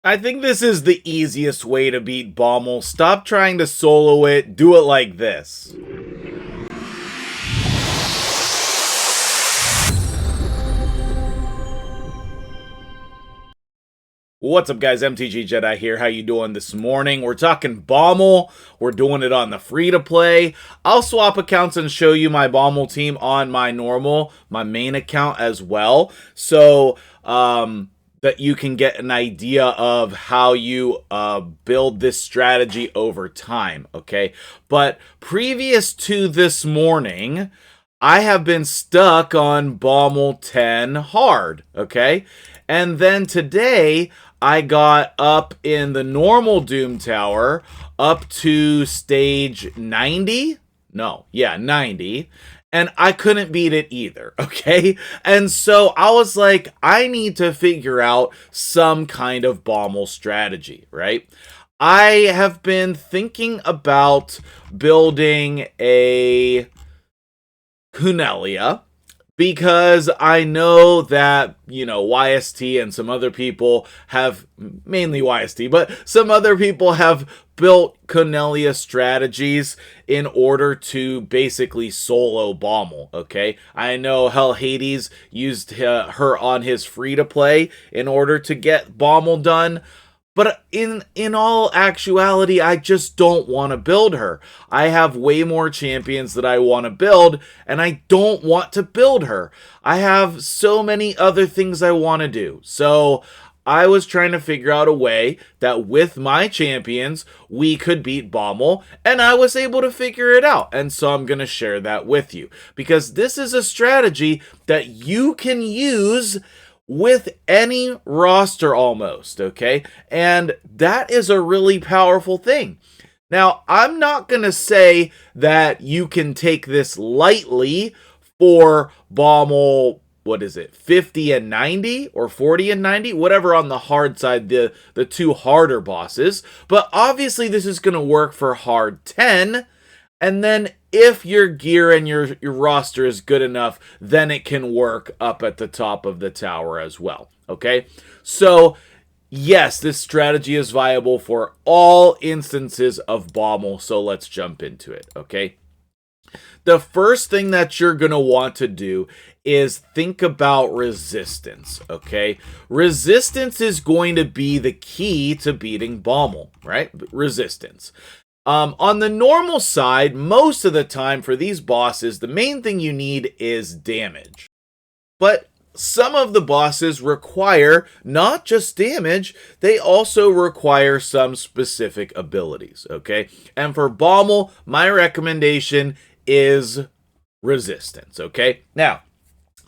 I think this is the easiest way to beat Bommal. Stop trying to solo it, do it like this. What's up, guys? MtgJedi here. How you doing this morning? We're talking Bommal. We're doing it on the free-to-play. I'll swap accounts and show you my Bommal team on my main account as well. So, that you can get an idea of how you build this strategy over time, okay? But previous to this morning, I have been stuck on Bommal 10 hard, okay? And then today, I got up in the normal Doom Tower up to stage 90. No, yeah, 90. And I couldn't beat it either, okay? And so I was like, I need to figure out some kind of Bommal strategy, right? I have been thinking about building a Cornelia, because I know that, you know, YST and some other people have, mainly YST, but some other people have built Cornelia strategies in order to basically solo Bommal, okay? I know Hell Hades used her on his free-to-play in order to get Bommal done, but in all actuality, I just don't want to build her. I have way more champions that I want to build, and I don't want to build her. I have so many other things I want to do. So I was trying to figure out a way that with my champions, we could beat Bommal, and I was able to figure it out. And so I'm going to share that with you, because this is a strategy that you can use with any roster almost, okay? And that is a really powerful thing. Now, I'm not going to say that you can take this lightly for Bommal, what is it, 50 and 90 or 40 and 90, whatever on the hard side, the two harder bosses. But obviously this is going to work for hard 10. And then if your gear and your roster is good enough, then it can work up at the top of the tower as well, okay? So, yes, this strategy is viable for all instances of Bommal, so let's jump into it, okay? The first thing that you're going to want to do is think about resistance, okay? Resistance is going to be the key to beating Bommal, right? Resistance. On the normal side, most of the time for these bosses, the main thing you need is damage. But some of the bosses require not just damage, they also require some specific abilities, okay? And for Bommal, my recommendation is resistance, okay? Now,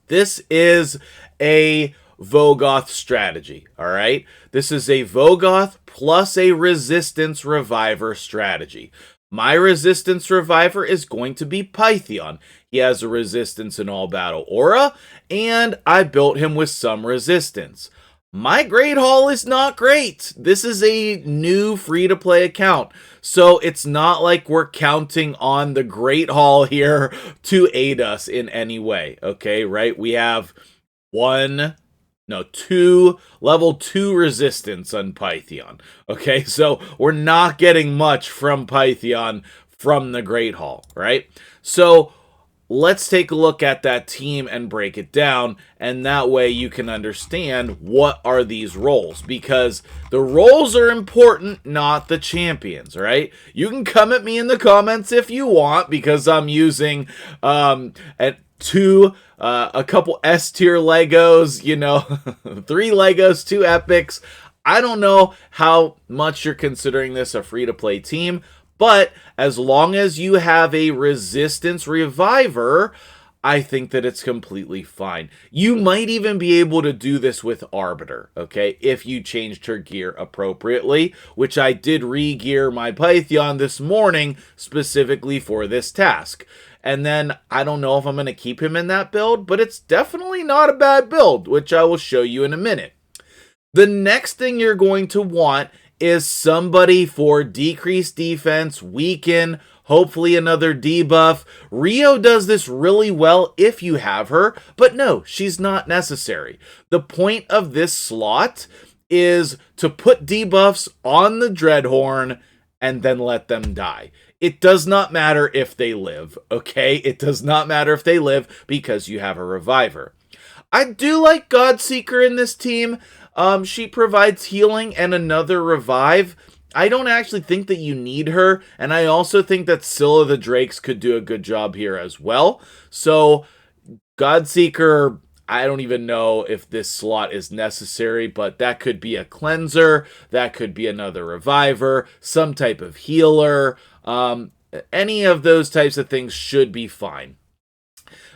this is a Vogoth strategy, alright? This is a Vogoth plus a Resistance Reviver strategy. My Resistance Reviver is going to be Pythion. He has a resistance in all battle aura, and I built him with some resistance. My Great Hall is not great. This is a new free-to-play account, so it's not like we're counting on the Great Hall here to aid us in any way, okay, right? We have two level 2 resistance on Pythion. Okay, so we're not getting much from Pythion from the Great Hall, right? So let's take a look at that team and break it down, and that way you can understand what are these roles, because the roles are important, not the champions, right? You can come at me in the comments if you want, because I'm using a couple S-tier Legos, you know, 3 Legos, 2 epics. I don't know how much you're considering this a free-to-play team, but as long as you have a Resistance Reviver, I think that it's completely fine. You might even be able to do this with Arbiter, okay, if you changed her gear appropriately, which I did re-gear my Pythion this morning specifically for this task. And then I don't know if I'm going to keep him in that build, but it's definitely not a bad build, which I will show you in a minute. The next thing you're going to want is somebody for decreased defense, weaken, hopefully another debuff. Rio does this really well if you have her, but no, she's not necessary. The point of this slot is to put debuffs on the Dreadhorn and then let them die. It does not matter if they live, okay? It does not matter if they live because you have a Reviver. I do like Godseeker in this team. She provides healing and another revive. I don't actually think that you need her, and I also think that Scylla the Drakes could do a good job here as well. So, Godseeker, I don't even know if this slot is necessary, but that could be a cleanser, that could be another reviver, some type of healer. Any of those types of things should be fine.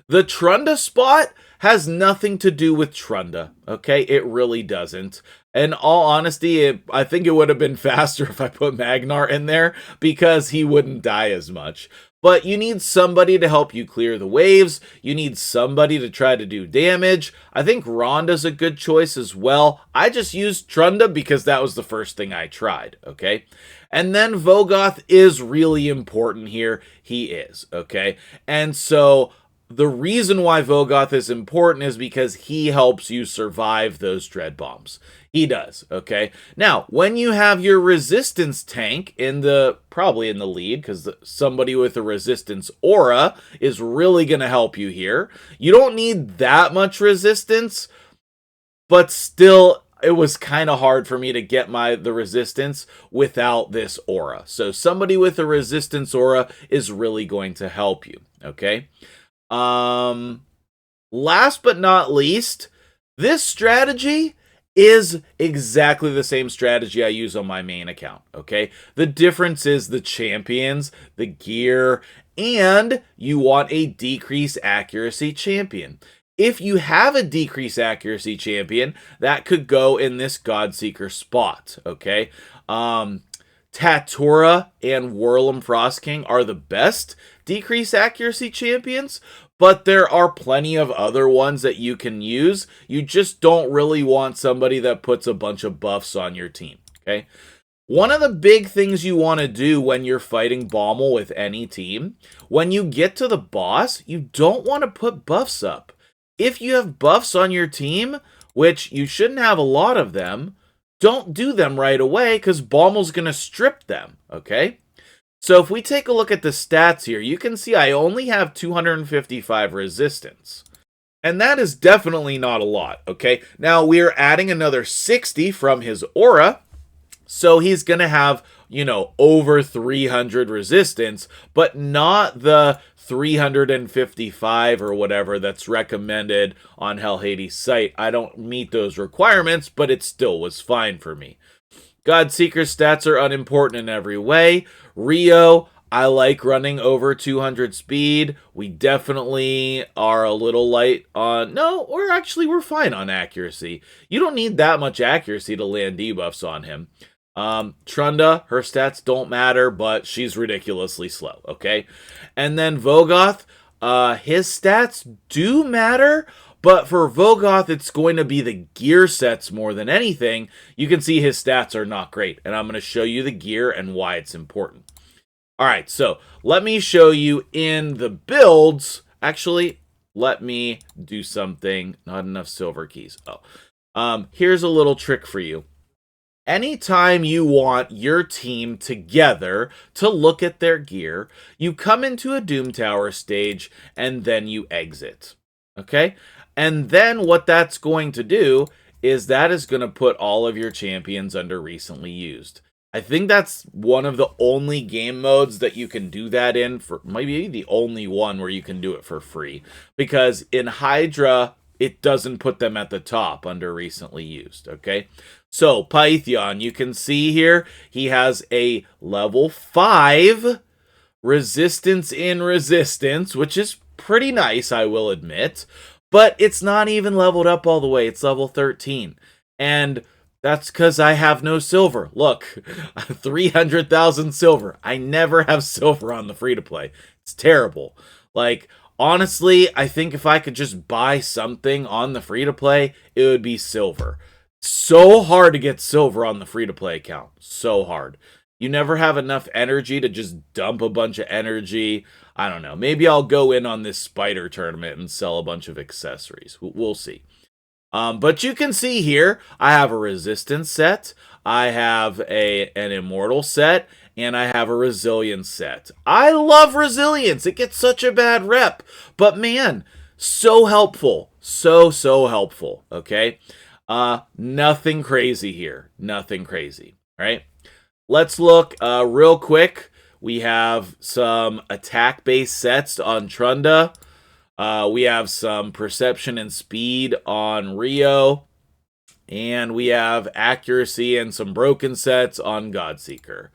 The Trunda spot has nothing to do with Trunda, okay? It really doesn't. In all honesty, I think it would have been faster if I put Magnar in there because he wouldn't die as much. But you need somebody to help you clear the waves. You need somebody to try to do damage. I think Rhonda's a good choice as well. I just used Trunda because that was the first thing I tried, okay? And then Vogoth is really important here. He is, okay? And so the reason why Vogoth is important is because he helps you survive those Dread Bombs. He does, okay? Now, when you have your resistance tank probably in the lead, because somebody with a resistance aura is really going to help you here. You don't need that much resistance, but still, it was kind of hard for me to get the resistance without this aura. So somebody with a resistance aura is really going to help you, okay? Last but not least, this strategy is exactly the same strategy I use on my main account, okay? The difference is the champions, the gear, and you want a decrease accuracy champion. If you have a decrease accuracy champion, that could go in this Godseeker spot, okay? Tatura and Whirlum Frostking are the best decrease accuracy champions, but there are plenty of other ones that you can use. You just don't really want somebody that puts a bunch of buffs on your team, okay? One of the big things you want to do when you're fighting Bommal with any team, when you get to the boss, you don't want to put buffs up. If you have buffs on your team, which you shouldn't have a lot of them, don't do them right away because Bommal's going to strip them, okay? So if we take a look at the stats here, you can see I only have 255 resistance. And that is definitely not a lot, okay? Now we're adding another 60 from his aura, so he's going to have, over 300 resistance, but not the 355 or whatever that's recommended on Hell Hades' site. I don't meet those requirements, but it still was fine for me. Godseeker's stats are unimportant in every way. Rio, I like running over 200 speed. We definitely are a little light on... No, we're fine on accuracy. You don't need that much accuracy to land debuffs on him. Trunda, her stats don't matter, but she's ridiculously slow, okay? And then Vogoth, his stats do matter, but for Vogoth, it's going to be the gear sets more than anything. You can see his stats are not great, and I'm going to show you the gear and why it's important. All right, so let me show you in the builds. Actually, let me do something. Not enough silver keys. Here's a little trick for you. Anytime you want your team together to look at their gear, you come into a Doom Tower stage and then you exit. Okay? And then what that's going to do is that is going to put all of your champions under recently used. I think that's one of the only game modes that you can do that in, for maybe the only one where you can do it for free. Because in Hydra, it doesn't put them at the top under recently used, okay? So, Pythion, you can see here, he has a level 5 resistance in resistance, which is pretty nice, I will admit. But it's not even leveled up all the way. It's level 13. And that's because I have no silver. Look, 300,000 silver. I never have silver on the free-to-play. It's terrible. Like, honestly, I think if I could just buy something on the free-to-play, it would be silver. So hard to get silver on the free-to-play account. So hard. You never have enough energy to just dump a bunch of energy. I don't know. Maybe I'll go in on this spider tournament and sell a bunch of accessories. We'll see. But you can see here, I have a resistance set, I have an immortal set, and I have a resilience set. I love resilience. It gets such a bad rep. But man, so helpful. So helpful. Okay? Nothing crazy here. Nothing crazy. Right? Let's look real quick. We have some attack-based sets on Trunda. We have some perception and speed on Rio. And we have accuracy and some broken sets on Godseeker.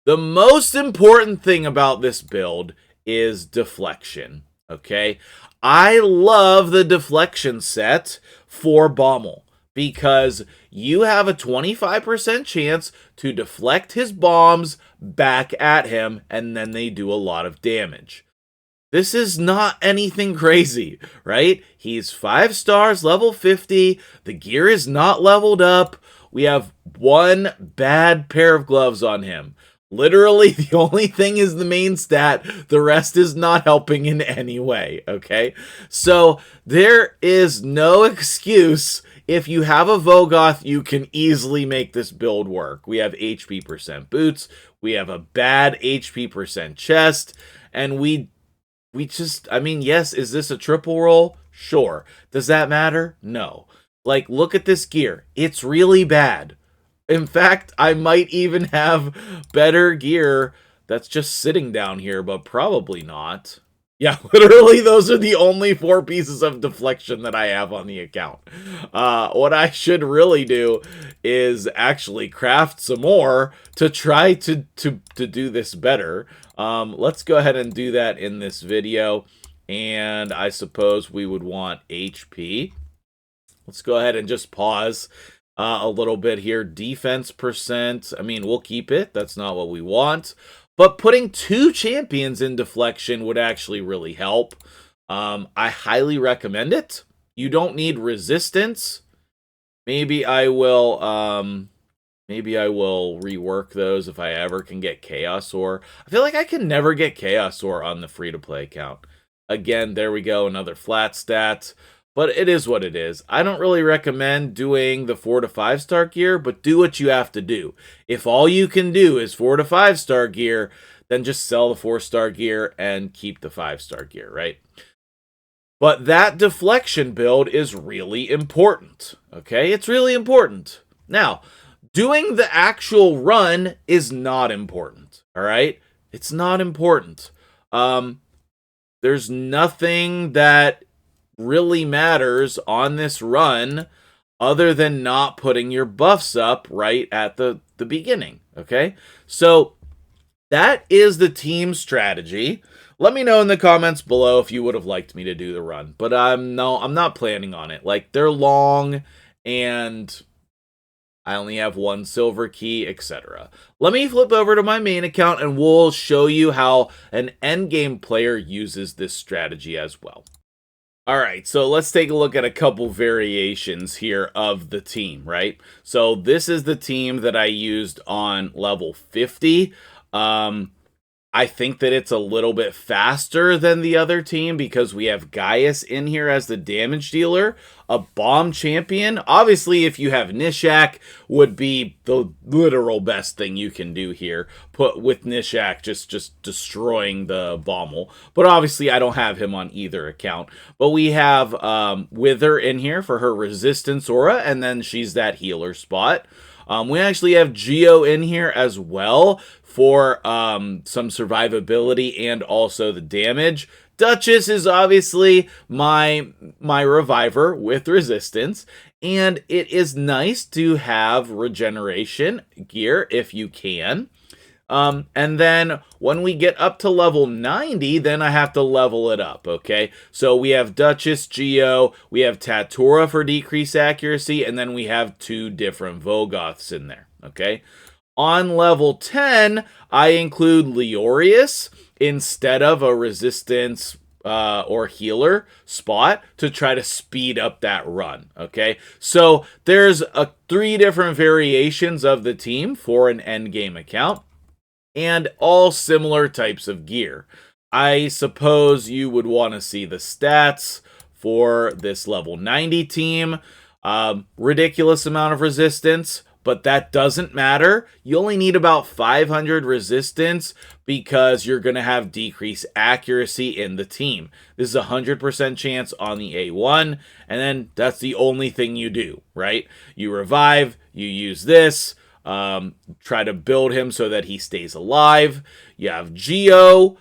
The most important thing about this build is deflection, okay? I love the deflection set for Bommal because you have a 25% chance to deflect his bombs back at him, and then they do a lot of damage. This is not anything crazy, right? He's 5 stars, level 50. The gear is not leveled up. We have one bad pair of gloves on him. Literally, the only thing is the main stat. The rest is not helping in any way, okay? So, there is no excuse. If you have a Vogoth, you can easily make this build work. We have HP percent boots. We have a bad HP percent chest. And we just, I mean, yes, is this a triple roll? Sure. Does that matter? No. Like, look at this gear. It's really bad. In fact, I might even have better gear that's just sitting down here, but probably not. Yeah, literally, those are the only 4 pieces of deflection that I have on the account. What I should really do is actually craft some more to try to do this better. Let's go ahead and do that in this video. And I suppose we would want HP. Let's go ahead and just pause a little bit here. Defense percent. I mean, we'll keep it. That's not what we want. But putting 2 champions in deflection would actually really help. I highly recommend it. You don't need resistance. Maybe I will rework those if I ever can get Chaos Ore. I feel like I can never get Chaos Ore on the free-to-play account. Again, there we go, another flat stat. But it is what it is. I don't really recommend doing the 4 to 5 star gear, but do what you have to do. If all you can do is 4 to 5 star gear, then just sell the 4 star gear and keep the 5 star gear, right? But that deflection build is really important, okay? It's really important. Now, doing the actual run is not important, all right? It's not important. There's nothing that really matters on this run other than not putting your buffs up right at the beginning, okay? So that is the team strategy. Let me know in the comments below if you would have liked me to do the run, but I'm not planning on it. Like, they're long and I only have 1 silver key, etc. Let me flip over to my main account and we'll show you how an endgame player uses this strategy as well. Alright, so let's take a look at a couple variations here of the team, right? So this is the team that I used on level 50. I think that it's a little bit faster than the other team because we have Gaius in here as the damage dealer, a bomb champion. Obviously, if you have Nishak, would be the literal best thing you can do here. Put with Nishak just destroying the Bommal. But obviously, I don't have him on either account. But we have Wither in here for her resistance aura, and then she's that healer spot. We actually have Geo in here as well for some survivability and also the damage. Duchess is obviously my reviver with resistance, and it is nice to have regeneration gear if you can. And then when we get up to level 90, then I have to level it up, okay? So we have Duchess, Geo, we have Tatura for decreased accuracy, and then we have 2 different Vogoths in there, okay? On level 10, I include Leorius instead of a resistance or healer spot to try to speed up that run, okay? So there's 3 different variations of the team for an endgame account, and all similar types of gear. I suppose you would want to see the stats for this level 90 team. Ridiculous amount of resistance, but that doesn't matter. You only need about 500 resistance because you're going to have decreased accuracy in the team. This is a 100% chance on the A1, and then that's the only thing you do, right? You revive, you use this, try to build him so that he stays alive. You have Geo.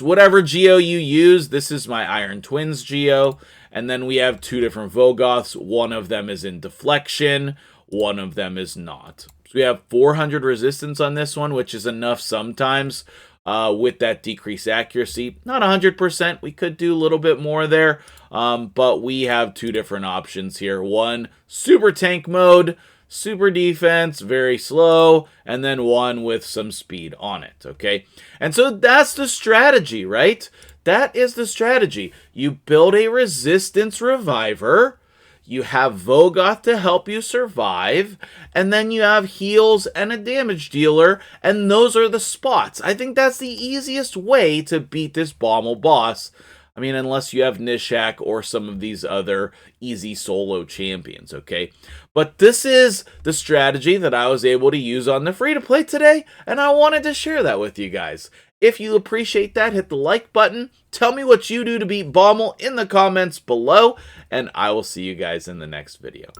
Whatever Geo you use, this is my Iron Twins Geo. And then we have two different Vogoths. One of them is in deflection, one of them is not. So we have 400 resistance on this one, which is enough sometimes with that decreased accuracy. Not 100%. We could do a little bit more there, but we have two different options here. One, super tank mode, super defense, very slow, and then one with some speed on it, okay? And so that's the strategy, right? That is the strategy. You build a resistance reviver, you have Vogoth to help you survive, and then you have heals and a damage dealer, and those are the spots. I think that's the easiest way to beat this Bommal boss. I mean, unless you have Nishak or some of these other easy solo champions, okay? But this is the strategy that I was able to use on the free-to-play today, and I wanted to share that with you guys. If you appreciate that, hit the like button. Tell me what you do to beat Bommal in the comments below, and I will see you guys in the next video.